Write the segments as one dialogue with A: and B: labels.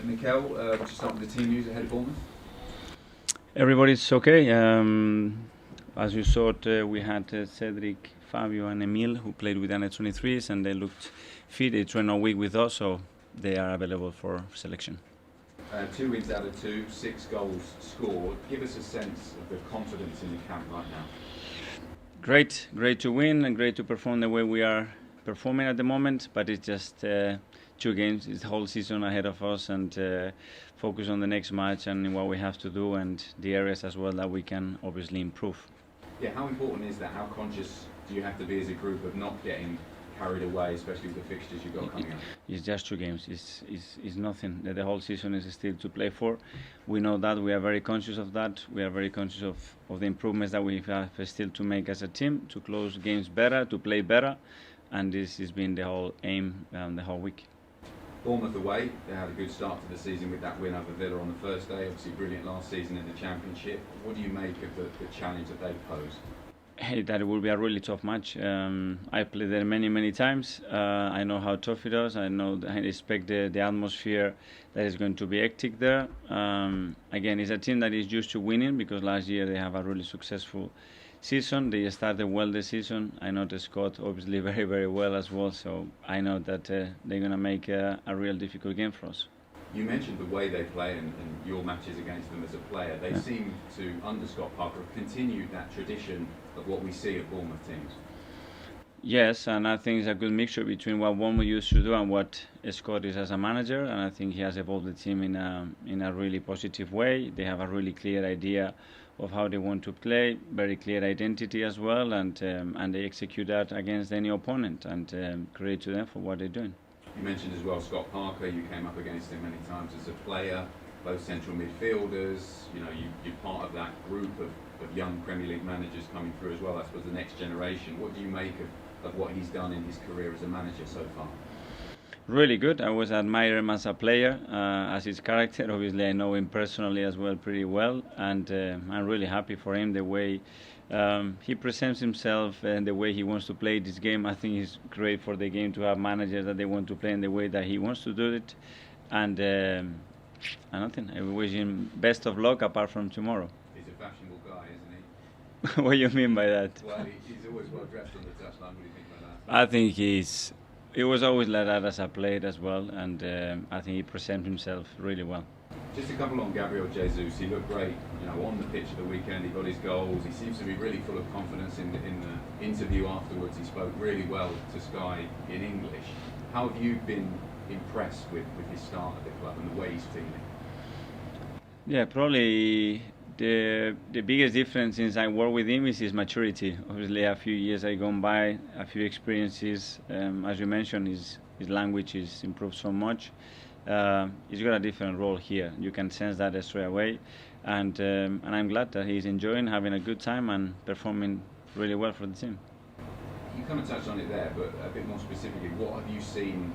A: Mikel, just start with the team news ahead of Bournemouth.
B: Everybody's okay. As you saw, we had Cedric, Fabio and Emil who played with under 23s and they looked fit. They trained all week with us, so they are available for selection.
A: 2 wins out of 2, 6 goals scored. Give us a sense of the confidence in the camp right now.
B: Great to win and great to perform the way we are performing at the moment, but it's just 2 games, it's the whole season ahead of us, and focus on the next match and what we have to do and the areas as well that we can obviously improve.
A: Yeah, how important is that? How conscious do you have to be as a group of not getting carried away, especially with the fixtures you've got coming up?
B: It's just 2 games. It's nothing. The whole season is still to play for. We know that. We are very conscious of that. We are very conscious of the improvements that we have still to make as a team, to close games better, to play better, and this has been the whole aim the whole week.
A: Bournemouth away, they had a good start to the season with that win over Villa on the first day. Obviously brilliant last season in the Championship. What do you make of the challenge that they pose?
B: Hey, that will be a really tough match. I played there many times. I know how tough it is. I expect the atmosphere that is going to be hectic there. Again, it's a team that is used to winning because last year they have a really successful season. They started well the season. I know the Scott obviously very well as well. So I know that they're going to make a real difficult game for us.
A: You mentioned the way they play and your matches against them as a player. They seem to, under Scott Parker, have continued that tradition of what we see at Bournemouth teams.
B: Yes, and I think it's a good mixture between what Bournemouth used to do and what Scott is as a manager. And I think he has evolved the team in a really positive way. They have a really clear idea of how they want to play, very clear identity as well, and they execute that against any opponent and credit to them for what they're doing.
A: You mentioned as well Scott Parker. You came up against him many times as a player. Both central midfielders. You know, you're part of that group of young Premier League managers coming through as well. I suppose the next generation. What do you make of what he's done in his career as a manager so far?
B: Really good. I always admire him as a player, as his character. Obviously, I know him personally as well pretty well, and I'm really happy for him the way he presents himself and the way he wants to play this game. I think it's great for the game to have managers that they want to play in the way that he wants to do it, and I wish him best of luck apart from tomorrow.
A: He's a fashionable guy, isn't he?
B: What do you mean by that?
A: Well, he's always well dressed on the touchline. What do you think about that?
B: I think he was always like that as a player as well, and I think he presents himself really well.
A: Just a couple on Gabriel Jesus. He looked great, on the pitch at the weekend. He got his goals. He seems to be really full of confidence in the interview afterwards. He spoke really well to Sky in English. How have you been impressed with his start at the club and the way he's feeling?
B: Yeah, probably the biggest difference since I work with him is his maturity. Obviously, a few years have gone by, a few experiences. As you mentioned, his language is improved so much. He's got a different role here. You can sense that straight away, and I'm glad that he's enjoying, having a good time, and performing really well for the team.
A: You kind of touched on it there, but a bit more specifically, what have you seen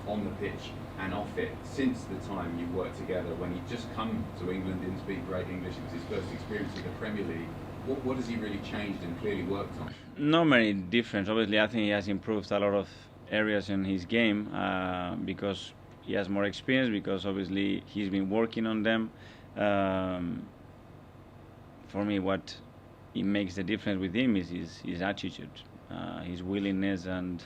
A: on the pitch and off it since the time you worked together? When he just come to England, didn't speak great English, it was his first experience with the Premier League. What has he really changed and clearly worked on?
B: Not many difference. Obviously, I think he has improved a lot of areas in his game because he has more experience, because obviously he's been working on them. For me, what it makes the difference with him is his attitude, his willingness and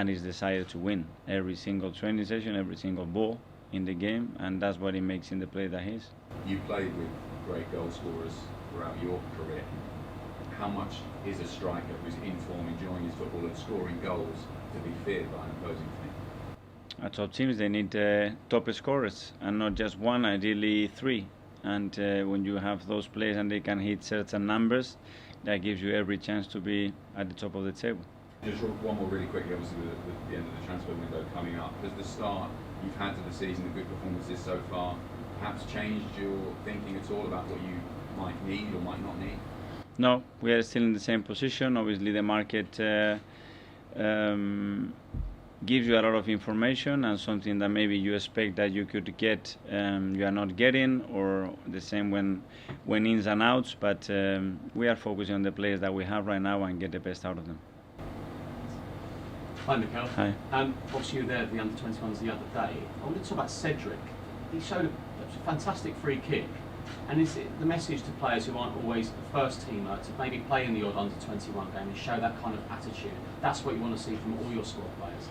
B: his desire to win every single training session, every single ball in the game, and that's what he makes in the play that he is.
A: You played with great goal scorers throughout your career. How much is a striker who's in form, enjoying his football and scoring goals to be feared by an opposing team?
B: Our top teams, they need top scorers, and not just one, ideally 3. And when you have those players and they can hit certain numbers, that gives you every chance to be at the top of the table.
A: Just one more really quickly, obviously with the end of the transfer window coming up. Has the start you've had to the season, the good performances so far, perhaps changed your thinking at all about what you might need or might not need?
B: No, we are still in the same position. Obviously, the market gives you a lot of information, and something that maybe you expect that you could get, you are not getting, or the same when ins and outs. But we are focusing on the players that we have right now and get the best out of them.
C: Hi, Mikel.
B: Hi.
C: Obviously, you were there at the under-21s the other day. I want to talk about Cedric. he showed a fantastic free kick. And is it the message to players who aren't always the first teamer to maybe play in the odd under-21 game and show that kind of attitude? That's what you want to see from all your squad players.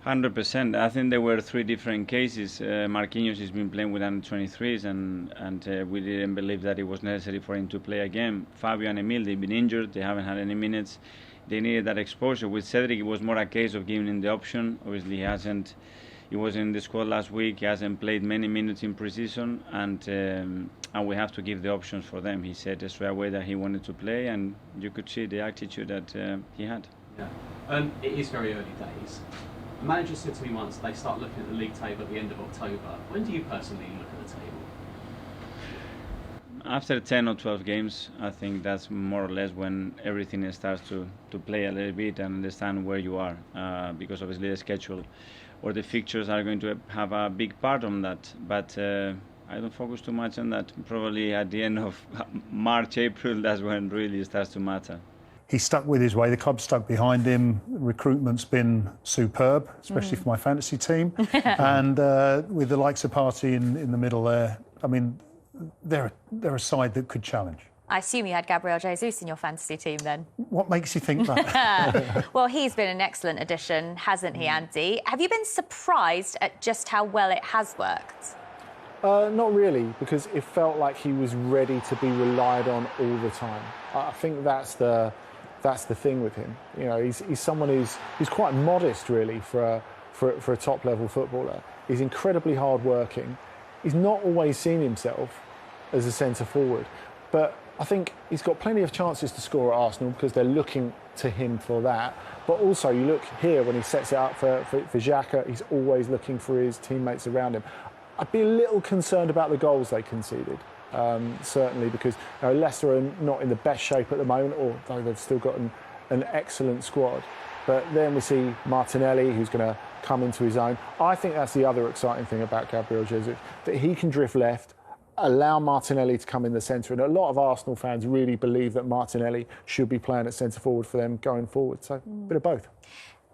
B: 100%. I think there were 3 different cases. Marquinhos has been playing with under-23s, and we didn't believe that it was necessary for him to play again. Fabio and Emil, they've been injured. They haven't had any minutes. They needed that exposure. With Cedric, it was more a case of giving him the option. Obviously, he was in the squad last week. He hasn't played many minutes in pre-season, and we have to give the options for them. He said straight away that he wanted to play, and you could see the attitude that he had.
C: Yeah, it is very early days. The manager said to me once they start looking at the league table at the end of October. When do you personally look at the table?
B: After 10 or 12 games, I think that's more or less when everything starts to play a little bit and understand where you are, because obviously the schedule or the fixtures are going to have a big part on that. But I don't focus too much on that. Probably at the end of March, April, that's when it really starts to matter.
D: He's stuck with his way. The club's stuck behind him. Recruitment's been superb, especially for my fantasy team. And with the likes of Partey in the middle there, I mean, they're a side that could challenge.
E: I assume you had Gabriel Jesus in your fantasy team then.
D: What makes you think that?
E: Well, he's been an excellent addition, hasn't he, Andy? Have you been surprised at just how well it has worked?
F: Not really, because it felt like he was ready to be relied on all the time. I think that's the thing with him. You know, he's someone who's quite modest, really, for a top-level footballer. He's incredibly hard-working. He's not always seen himself as a centre-forward, but I think he's got plenty of chances to score at Arsenal because they're looking to him for that. But also, you look here when he sets it up for Xhaka, he's always looking for his teammates around him. I'd be a little concerned about the goals they conceded, certainly, because Leicester are not in the best shape at the moment, although they've still got an excellent squad. But then we see Martinelli, who's going to come into his own. I think that's the other exciting thing about Gabriel Jesus, that he can drift left, allow Martinelli to come in the centre. And a lot of Arsenal fans really believe that Martinelli should be playing at centre-forward for them going forward. So, a bit of both.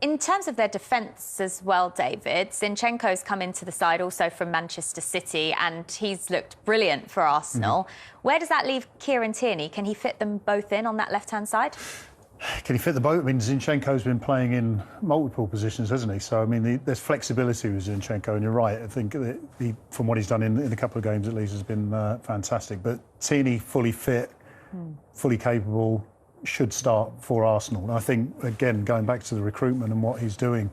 E: In terms of their defence as well, David, Zinchenko's come into the side also from Manchester City and he's looked brilliant for Arsenal. Where does that leave Kieran Tierney? Can he fit them both in on that left-hand side?
D: Can he fit the boat? I mean, Zinchenko's been playing in multiple positions, hasn't he? So, I mean, there's flexibility with Zinchenko, and you're right. I think that from what he's done in a couple of games at least has been fantastic. But Tierney, fully fit, fully capable, should start for Arsenal. And I think, again, going back to the recruitment and what he's doing,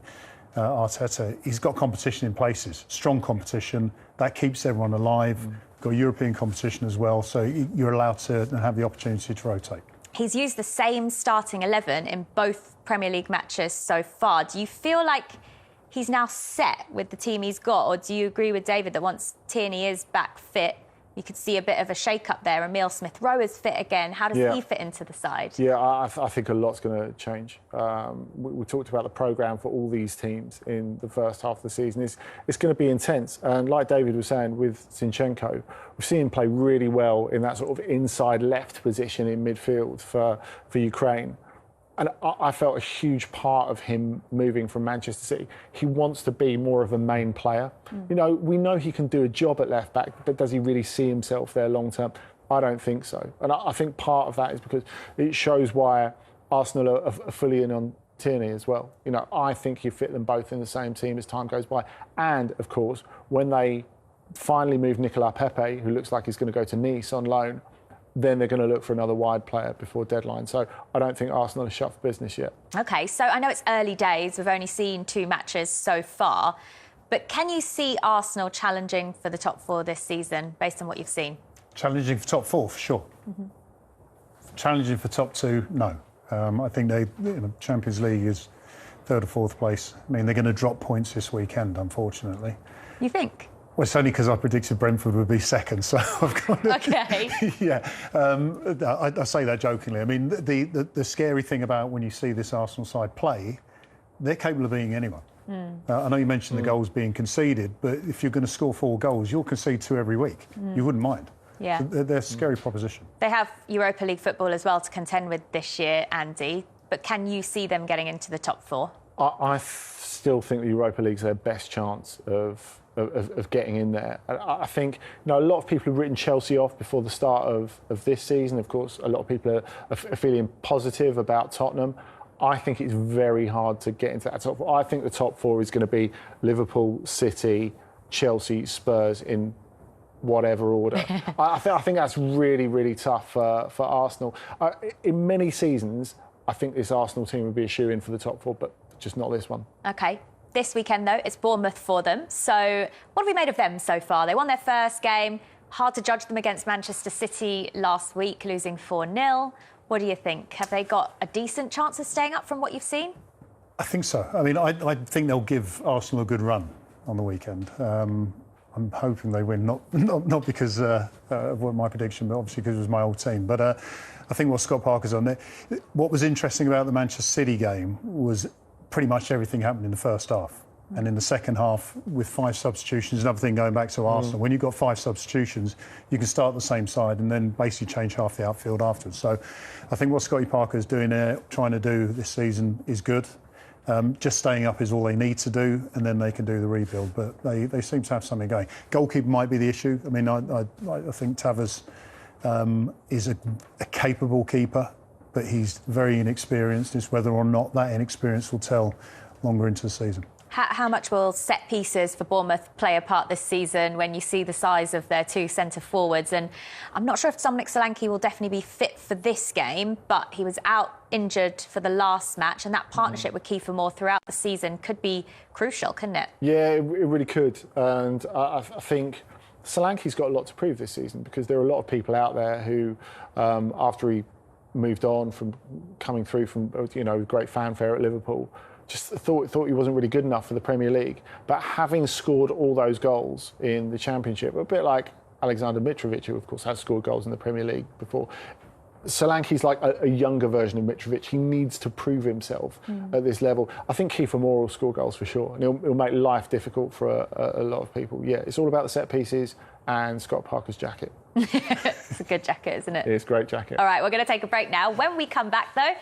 D: Arteta, he's got competition in places, strong competition. That keeps everyone alive. Got European competition as well, so you're allowed to have the opportunity to rotate.
E: He's used the same starting 11 in both Premier League matches so far. Do you feel like he's now set with the team he's got, or do you agree with David that once Tierney is back fit, you could see a bit of a shake-up there? Emil Smith-Rowe is fit again. How does he fit into the side?
F: Yeah, I think a lot's going to change. We talked about the programme for all these teams in the first half of the season. It's going to be intense. And like David was saying, with Zinchenko, we've seen him play really well in that sort of inside left position in midfield for Ukraine. And I felt a huge part of him moving from Manchester City. He wants to be more of a main player. You know, we know he can do a job at left back, but does he really see himself there long term? I don't think so. And I think part of that is because it shows why Arsenal are fully in on Tierney as well. You know, I think you fit them both in the same team as time goes by. And of course, when they finally move Nicolas Pepe, who looks like he's going to go to Nice on loan, then they're going to look for another wide player before deadline. So I don't think Arsenal are shut for business yet. OK,
E: so I know it's early days. We've only seen 2 matches so far. But can you see Arsenal challenging for the top 4 this season, based on what you've seen? Challenging for top 4, for sure. Challenging for top 2, no. I think Champions League is 3rd or 4th place. I mean, they're going to drop points this weekend, unfortunately. You think? Well, it's only because I predicted Brentford would be 2nd, so I've got OK. Yeah, I say that jokingly. I mean, the scary thing about when you see this Arsenal side play, they're capable of beating anyone. I know you mentioned the goals being conceded, but if you're going to score 4 goals, you'll concede 2 every week. You wouldn't mind. Yeah. So they're a scary proposition. They have Europa League football as well to contend with this year, Andy, but can you see them getting into the top 4? I still think the Europa League's their best chance of
F: of getting in there. And I think a lot of people have written Chelsea off before the start of this season. Of course, a lot of people are feeling positive about Tottenham. I think it's very hard to get into that top four. I think the top four is going to be Liverpool, City, Chelsea, Spurs in whatever order. I think that's really, really tough for Arsenal. In many seasons, I think this Arsenal team would be a shoe-in for the top four, but just not this one.
E: OK. This weekend, though, it's Bournemouth for them. So what have we made of them so far? They won their first game. Hard to judge them against Manchester City last week, losing 4-0. What do you think? Have they got a decent chance of staying up from what you've seen?
D: I think so. I mean, I think they'll give Arsenal a good run on the weekend. I'm hoping they win, not because of my prediction, but obviously because it was my old team. But I think what Scott Parker's on there. What was interesting about the Manchester City game was pretty much everything happened in the first half. And in the second half, with 5 substitutions, another thing going back to Arsenal, when you've got 5 substitutions, you can start the same side and then basically change half the outfield afterwards. So I think what Scotty Parker is doing there, trying to do this season, is good. Just staying up is all they need to do, and then they can do the rebuild. But they seem to have something going. Goalkeeper might be the issue. I mean, I think Tavares is a capable keeper, but he's very inexperienced. It's whether or not that inexperience will tell longer into the season.
E: How much will set pieces for Bournemouth play a part this season when you see the size of their 2 centre forwards? And I'm not sure if Dominic Solanke will definitely be fit for this game, but he was out injured for the last match, and that partnership with Kiefer Moore throughout the season could be crucial, couldn't it? Yeah,
F: it really could. And I think Solanke's got a lot to prove this season, because there are a lot of people out there who, after he moved on from coming through from great fanfare at Liverpool, just thought he wasn't really good enough for the Premier League. But having scored all those goals in the Championship, a bit like Alexander Mitrovic, who of course has scored goals in the Premier League before, Solanke's like a younger version of Mitrovic. He needs to prove himself at this level. I think Kiefer Moore will score goals for sure, and he'll make life difficult for a lot of people. Yeah, it's all about the set pieces and Scott Parker's jacket.
E: It's a good jacket, isn't it?
F: It's a great jacket.
E: All right, we're going to take a break now. When we come back, though,